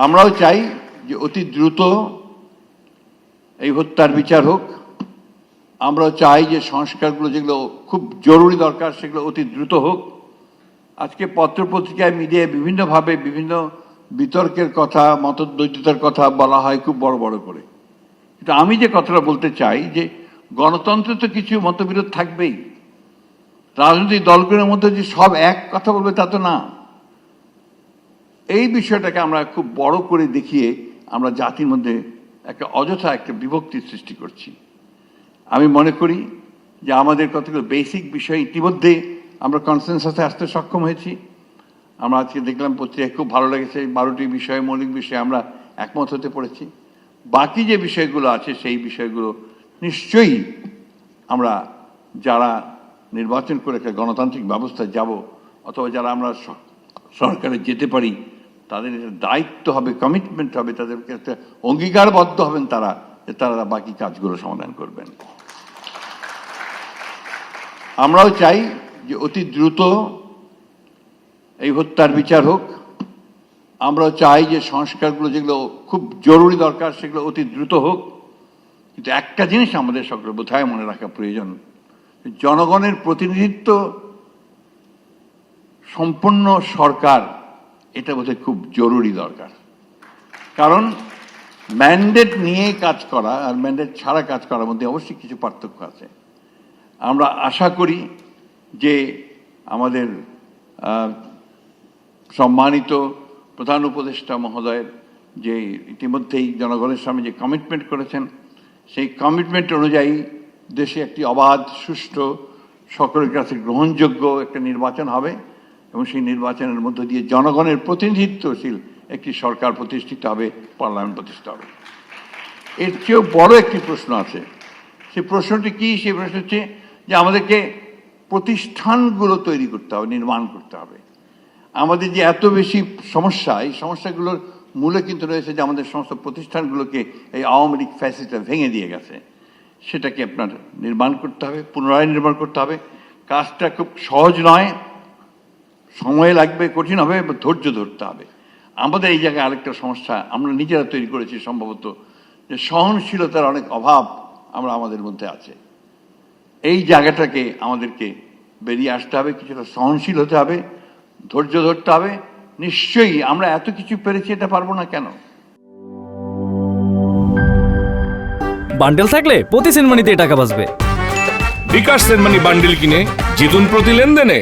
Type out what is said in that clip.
আমরাও চাই যে অতি দ্রুত এই হত্যার বিচার হোক। আমরাও চাই যে সংস্কারগুলো যেগুলো খুব জরুরি দরকার সেগুলো অতি দ্রুত হোক। আজকে পত্রপত্রিকায় মিডিয়ায় বিভিন্নভাবে বিভিন্ন বিতর্কের কথা, মতদ্বৈততার কথা বলা হয় খুব বড় বড় করে। কিন্তু আমি যে কথাটা বলতে চাই যে গণতন্ত্রে তো কিছু মতবিরোধ থাকবেই। রাজনৈতিক দলগুলোর মধ্যে যে সব এক কথা বলবে তা তো না। এই বিষয়টাকে আমরা খুব বড় করে দেখিয়ে আমরা জাতির মধ্যে একটা অযথা একটা বিভক্তির সৃষ্টি করছি। আমি মনে করি যে আমাদের কতগুলো বেসিক বিষয় ইতিমধ্যে আমরা কনসেনসাসে আসতে সক্ষম হয়েছি। আমরা আজকে দেখলাম পত্রিকায় খুব ভালো লেগেছে, 12টি বিষয়ে, মৌলিক বিষয়ে আমরা একমত হতে পড়েছি। বাকি যে বিষয়গুলো আছে সেই বিষয়গুলো নিশ্চয়ই আমরা যারা নির্বাচন করে একটা গণতান্ত্রিক ব্যবস্থায় যাব অথবা যারা আমরা সরকারে যেতে পারি তাদের দায়িত্ব হবে, কমিটমেন্ট হবে, তাদেরকে একটা অঙ্গীকারবদ্ধ হবেন তারা যে তারা বাকি কাজগুলো সমাধান করবেন। আমরাও চাই যে অতি দ্রুত এই হত্যার বিচার হোক। আমরাও চাই যে সংস্কারগুলো যেগুলো খুব জরুরি দরকার সেগুলো অতি দ্রুত হোক। কিন্তু একটা জিনিস আমাদের সকলে বোধহয় মনে রাখা প্রয়োজন, জনগণের প্রতিনিধিত্ব সম্পন্ন সরকার এটা বোধহয় খুব জরুরি দরকার। কারণ ম্যান্ডেট নিয়ে কাজ করা আর ম্যান্ডেট ছাড়া কাজ করার মধ্যে অবশ্যই কিছু পার্থক্য আছে। আমরা আশা করি যে আমাদের সম্মানিত প্রধান উপদেষ্টা মহোদয়ের যে ইতিমধ্যেই জনগণের সামনে যে কমিটমেন্ট করেছেন সেই কমিটমেন্ট অনুযায়ী দেশে একটি অবাধ, সুষ্ঠু, সকলের কাছে গ্রহণযোগ্য একটা নির্বাচন হবে এবং সেই নির্বাচনের মধ্য দিয়ে জনগণের প্রতিনিধিত্বশীল একটি সরকার প্রতিষ্ঠিত হবে, পার্লামেন্ট প্রতিষ্ঠিত হবে। এর চেয়েও বড় একটি প্রশ্ন আছে। সেই প্রশ্নটি কি? সেই প্রশ্ন হচ্ছে যে আমাদেরকে প্রতিষ্ঠানগুলো তৈরি করতে হবে, নির্মাণ করতে হবে। আমাদের যে এত বেশি সমস্যা, এই সমস্যাগুলোর মূলে কিন্তু রয়েছে যে আমাদের সমস্ত প্রতিষ্ঠানগুলোকে এই আওয়ামী লীগ ফ্যাসিস্টরা ভেঙে দিয়ে গেছে। সেটাকে আপনার নির্মাণ করতে হবে, পুনরায় নির্মাণ করতে হবে। কাজটা খুব সহজ নয়, সময় লাগবে, কঠিন হবে, ধৈর্য ধরতে হবে। আমাদের এই জায়গায় আরেকটা সমস্যা আমরা নিজেরা তৈরি করেছি সম্ভবত, যে সহনশীলতার অনেক অভাব আমাদের মধ্যে আছে। এই জায়গাটাকে আমাদেরকে বেরিয়ে আসতে হবে, কিছুটা সহনশীল হতে হবে, ধৈর্য ধরতে হবে। নিশ্চয়ই আমরা এত কিছু পেরেছি, এটা পারবো না কেন? বান্ডেল থাকলে প্রতি সেনমানিতে টাকা বাঁচবে। বিকাশ সেনমানি বান্ডেল কিনে জিতুন প্রতি লেনদেনে।